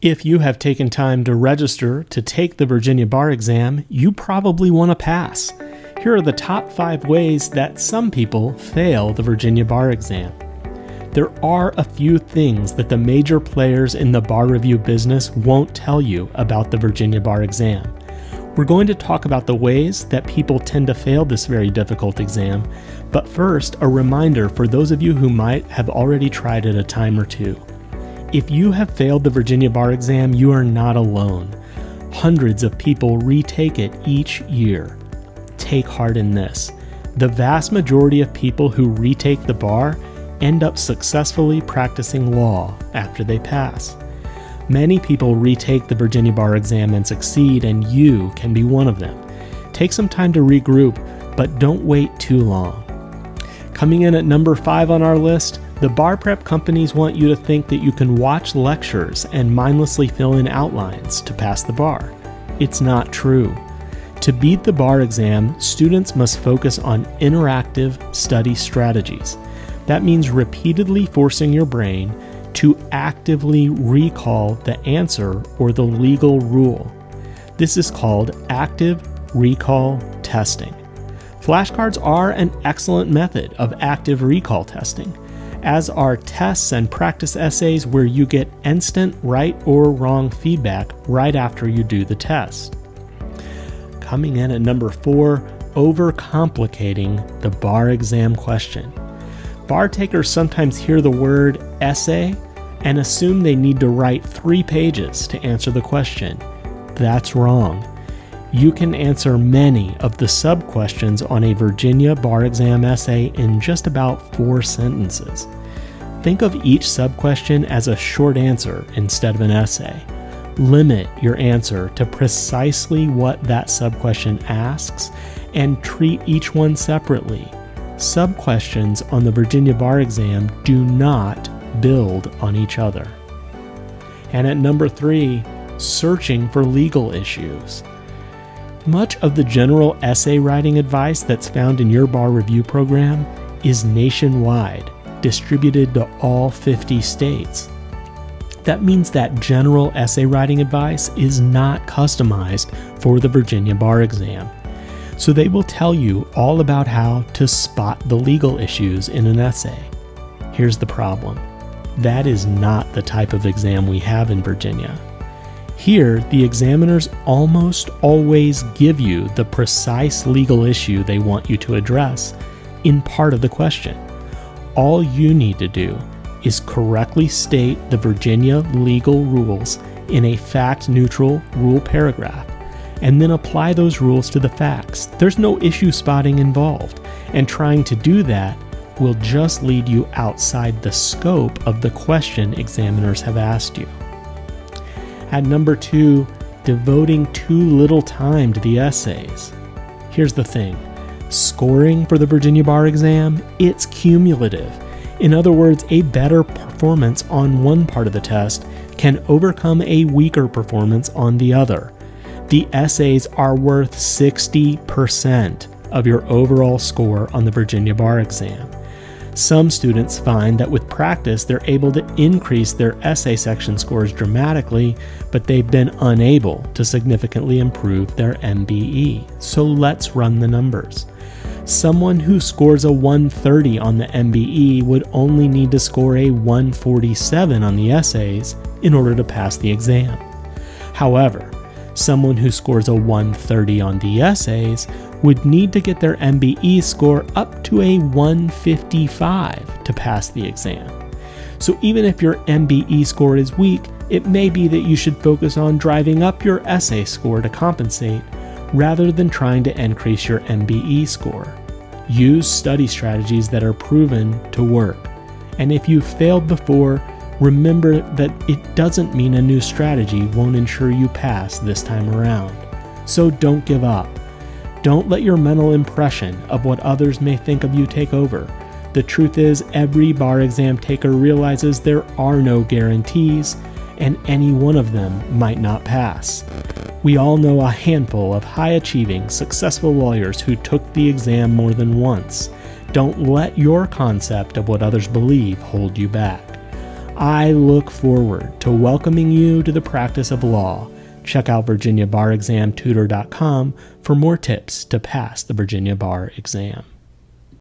If you have taken time to register to take the Virginia bar exam, you probably want to pass. Here are the top 5 ways that some people fail the Virginia bar exam. There are a few things that the major players in the bar review business won't tell you about the Virginia bar exam. We're going to talk about the ways that people tend to fail this very difficult exam, but first, a reminder for those of you who might have already tried it a time or two. If you have failed the Virginia bar exam, you are not alone. Hundreds of people retake it each year. Take heart in this. The vast majority of people who retake the bar end up successfully practicing law after they pass. Many people retake the Virginia bar exam and succeed, and you can be one of them. Take some time to regroup, but don't wait too long. Coming in at number 5 on our list, the bar prep companies want you to think that you can watch lectures and mindlessly fill in outlines to pass the bar. It's not true. To beat the bar exam, students must focus on interactive study strategies. That means repeatedly forcing your brain to actively recall the answer or the legal rule. This is called active recall testing. Flashcards are an excellent method of active recall testing, as are tests and practice essays where you get instant right or wrong feedback right after you do the test. Coming in at number 4, overcomplicating the bar exam question. Bar takers sometimes hear the word essay and assume they need to write 3 pages to answer the question. That's wrong. You can answer many of the sub-questions on a Virginia bar exam essay in just about 4 sentences. Think of each sub-question as a short answer instead of an essay. Limit your answer to precisely what that sub-question asks and treat each one separately. Sub-questions on the Virginia bar exam do not build on each other. And at number 3, searching for legal issues. Much of the general essay writing advice that's found in your bar review program is nationwide, distributed to all 50 states. That means that general essay writing advice is not customized for the Virginia bar exam. So they will tell you all about how to spot the legal issues in an essay. Here's the problem. That is not the type of exam we have in Virginia. Here, the examiners almost always give you the precise legal issue they want you to address in part of the question. All you need to do is correctly state the Virginia legal rules in a fact-neutral rule paragraph, and then apply those rules to the facts. There's no issue spotting involved, and trying to do that will just lead you outside the scope of the question examiners have asked you. At number 2, devoting too little time to the essays. Here's the thing. Scoring for the Virginia bar exam, it's cumulative. In other words, a better performance on one part of the test can overcome a weaker performance on the other. The essays are worth 60% of your overall score on the Virginia bar exam. Some students find that with practice, they're able to increase their essay section scores dramatically, but they've been unable to significantly improve their MBE. So let's run the numbers. Someone who scores a 130 on the MBE would only need to score a 147 on the essays in order to pass the exam. However, someone who scores a 130 on the essays would need to get their MBE score up to a 155 to pass the exam. So even if your MBE score is weak, it may be that you should focus on driving up your essay score to compensate, rather than trying to increase your MBE score. Use study strategies that are proven to work. And if you've failed before, remember that it doesn't mean a new strategy won't ensure you pass this time around. So don't give up. Don't let your mental impression of what others may think of you take over. The truth is, every bar exam taker realizes there are no guarantees, and any one of them might not pass. We all know a handful of high-achieving, successful lawyers who took the exam more than once. Don't let your concept of what others believe hold you back. I look forward to welcoming you to the practice of law. Check out VirginiaBarExamTutor.com for more tips to pass the Virginia Bar Exam.